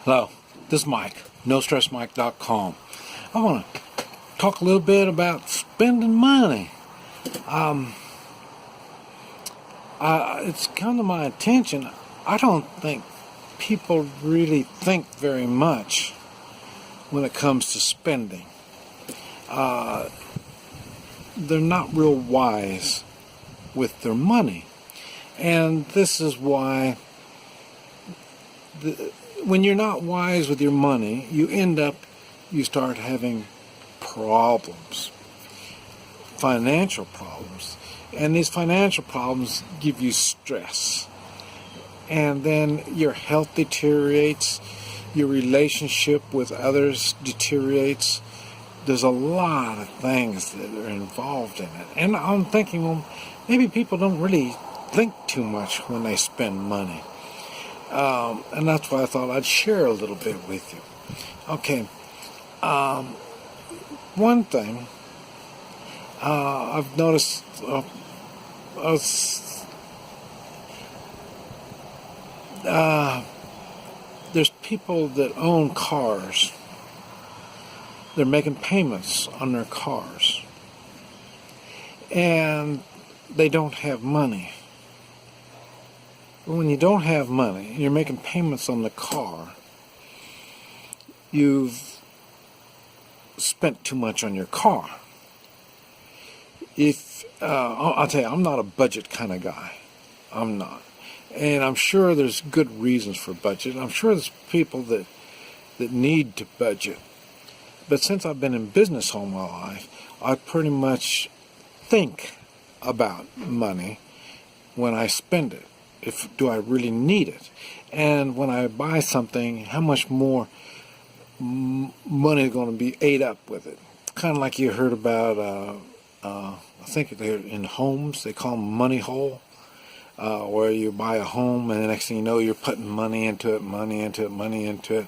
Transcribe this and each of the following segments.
Hello, this is Mike, NoStressMike.com. I want to talk a little bit about spending money. It's come to my attention, I don't think people really think very much when it comes to spending. They're not real wise with their money. And this is why when you're not wise with your money, you start having problems, financial problems. And these financial problems give you stress. And then your health deteriorates, your relationship with others deteriorates. There's a lot of things that are involved in it. And I'm thinking, well, maybe people don't really think too much when they spend money. And that's why I thought I'd share a little bit with you. Okay. One thing I've noticed, there's people that own cars. They're making payments on their cars. And they don't have money. When you don't have money, you're making payments on the car, you've spent too much on your car. I'll tell you, I'm not a budget kind of guy. I'm not. And I'm sure there's good reasons for budget. I'm sure there's people that need to budget. But since I've been in business all my life, I pretty much think about money when I spend it. Do I really need it? And when I buy something, how much more money is going to be ate up with it? Kind of like you heard about, I think they're in homes, they call them money hole, where you buy a home and the next thing you know, you're putting money into it.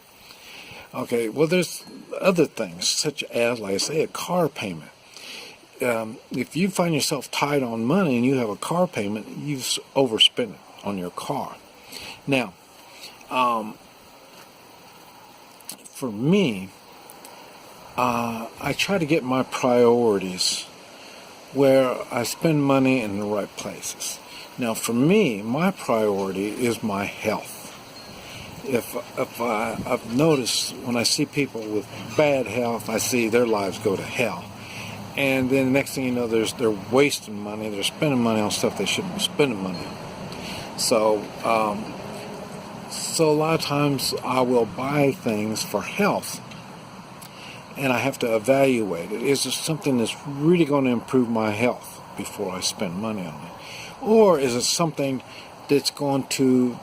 Okay, well, there's other things, such as, like I say, a car payment. If you find yourself tight on money and you have a car payment, you've overspent it on your car. Now, for me, I try to get my priorities where I spend money in the right places. Now, for me, my priority is my health. I've noticed when I see people with bad health, I see their lives go to hell. And then the next thing you know, they're wasting money, they're spending money on stuff they shouldn't be spending money on. So a lot of times I will buy things for health, and I have to evaluate it. Is this something that's really going to improve my health before I spend money on it? Or is it something that's going to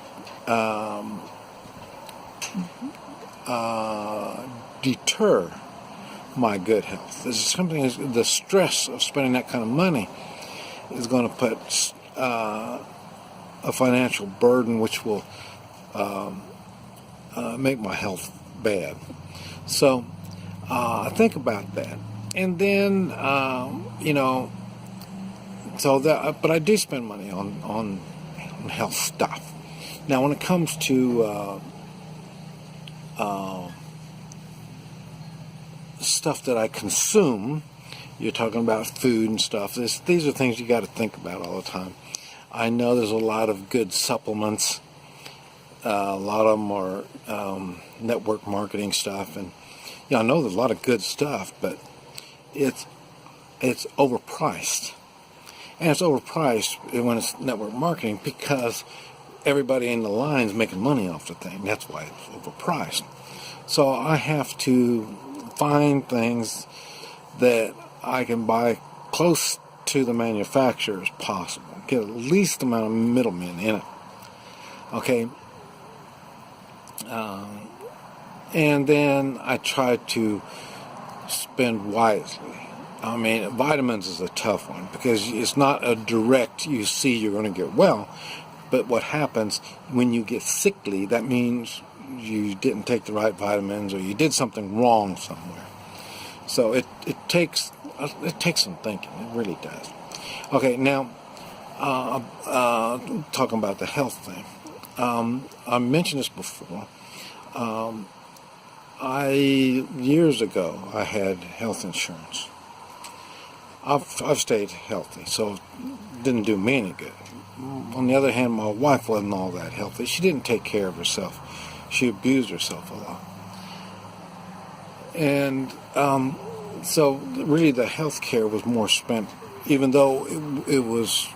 deter my good health? Is it something, the stress of spending that kind of money is going to put a financial burden which will make my health bad. So think about that. And then, but I do spend money on health stuff. Now, when it comes to stuff that I consume, you're talking about food and stuff. These are things you got to think about all the time. I know there's a lot of good supplements. A lot of them are network marketing stuff, and I know there's a lot of good stuff, but it's overpriced. And it's overpriced when it's network marketing because everybody in the line is making money off the thing. That's why it's overpriced. So I have to find things that I can buy close to the manufacturer as possible. Get the least amount of middlemen in it. Okay. And then I try to spend wisely. I mean, vitamins is a tough one because it's not a direct, you see you're going to get well. But what happens when you get sickly, that means you didn't take the right vitamins or you did something wrong somewhere. So it takes some thinking. It really does. Okay, now, talking about the health thing. I mentioned this before. Years ago, I had health insurance. I've stayed healthy, so it didn't do me any good. On the other hand, my wife wasn't all that healthy. She didn't take care of herself. She abused herself a lot. And so really the health care was more spent, even though it was,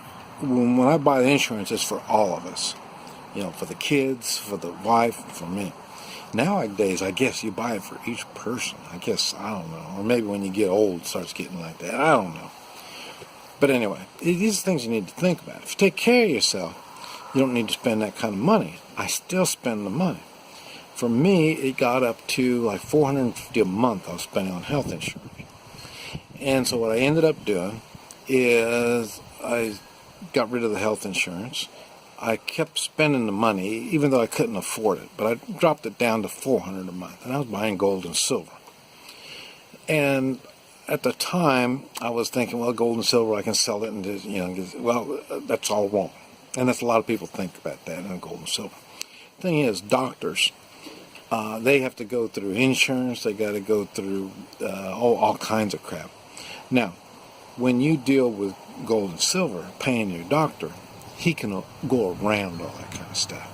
when I buy the insurance, it's for all of us. For the kids, for the wife, for me. Nowadays, I guess you buy it for each person. I don't know. Or maybe when you get old, it starts getting like that. I don't know. But anyway, these are things you need to think about. If you take care of yourself, you don't need to spend that kind of money. I still spend the money. For me, it got up to like $450 a month I was spending on health insurance. And so what I ended up doing is I got rid of the health insurance. I kept spending the money, even though I couldn't afford it, but I dropped it down to $400 a month, and I was buying gold and silver. And at the time, I was thinking, well, gold and silver, I can sell it, and that's all wrong. And that's a lot of people think about that, and gold and silver. The thing is, doctors, they have to go through insurance, they got to go through all kinds of crap. Now, when you deal with gold and silver, paying your doctor, he can go around all that kind of stuff.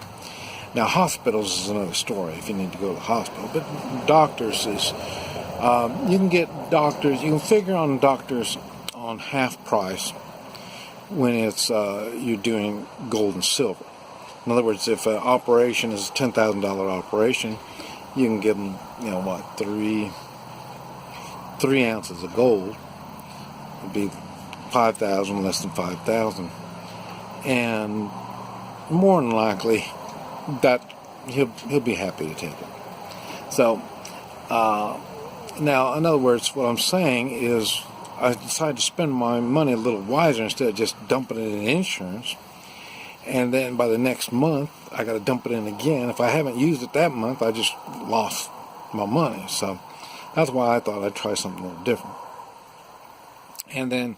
Now, hospitals is another story if you need to go to the hospital. But doctors is, you can get doctors, you can figure on doctors on half price when it's you're doing gold and silver. In other words, if an operation is a $10,000 operation, you can give them, 3 ounces of gold. It'd be 5,000, less than 5,000. And more than likely that he'll be happy to take it. So now, in other words, what I'm saying is I decided to spend my money a little wiser instead of just dumping it in insurance. And then by the next month, I got to dump it in again. If I haven't used it that month, I just lost my money. So that's why I thought I'd try something a little different. And then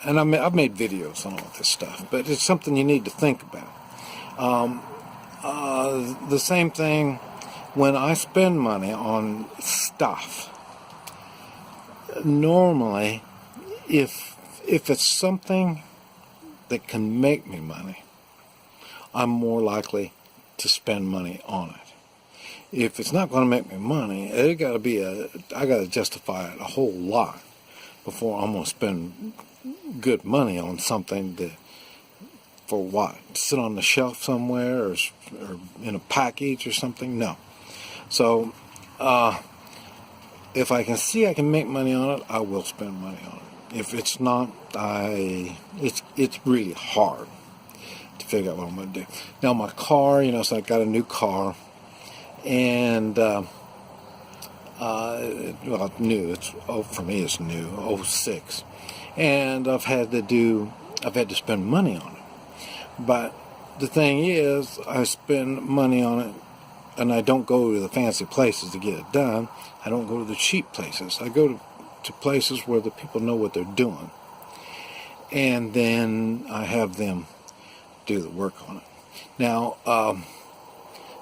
and I've made videos on all this stuff, but it's something you need to think about. The same thing when I spend money on stuff. Normally, if it's something that can make me money, I'm more likely to spend money on it. If it's not going to make me money, I got to justify it a whole lot before I'm going to spend good money on something that, for what? Sit on the shelf somewhere or in a package or something? No. So, if I can see I can make money on it, I will spend money on it. If it's not, it's really hard to figure out what I'm going to do. Now my car, so I got a new car, and new. For me, it's new. 06. And I've had to spend money on it. But the thing is, I spend money on it, and I don't go to the fancy places to get it done. I don't go to the cheap places. I go to places where the people know what they're doing. And then I have them do the work on it. Now,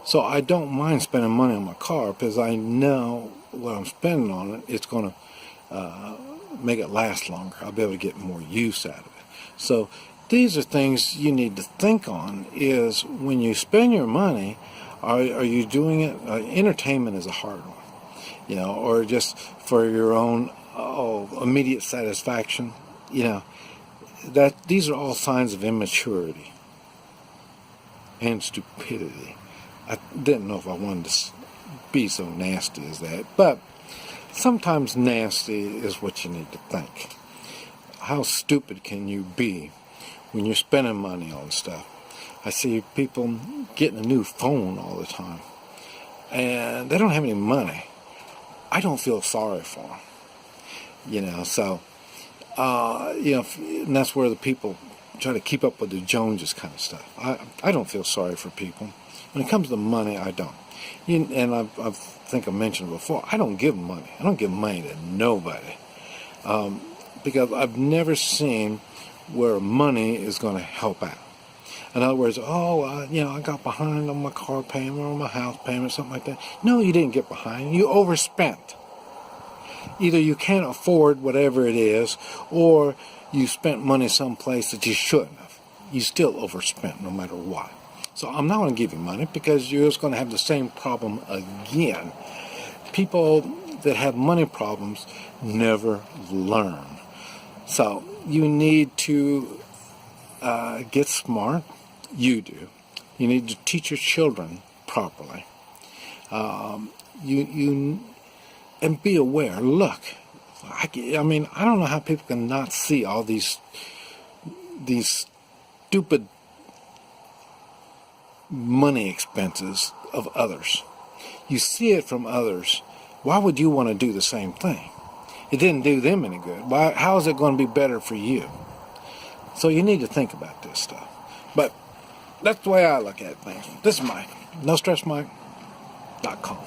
so I don't mind spending money on my car because I know what I'm spending on it, it's going to make it last longer. I'll be able to get more use out of it. So these are things you need to think on, is when you spend your money, are you doing it, entertainment is a hard one, or just for your own immediate satisfaction, that these are all signs of immaturity and stupidity. I didn't know if I wanted to be so nasty as that, but sometimes nasty is what you need to think. How stupid can you be when you're spending money on stuff? I see people getting a new phone all the time, and they don't have any money. I don't feel sorry for them, so, and that's where the people try to keep up with the Joneses kind of stuff. I don't feel sorry for people. When it comes to money, I don't. And I think I mentioned before, I don't give money. I don't give money to nobody. Because I've never seen where money is going to help out. In other words, I got behind on my car payment or my house payment, something like that. No, you didn't get behind. You overspent. Either you can't afford whatever it is, or you spent money someplace that you shouldn't have. You still overspent no matter what. So I'm not going to give you money because you're just going to have the same problem again. People that have money problems never learn. So you need to get smart. You do. You need to teach your children properly. And be aware. Look, I don't know how people can not see all these stupid money expenses of others. You see it from others. Why would you want to do the same thing? It didn't do them any good. How is it going to be better for you? So you need to think about this stuff. But that's the way I look at things. This is Mike. NoStressMike.com.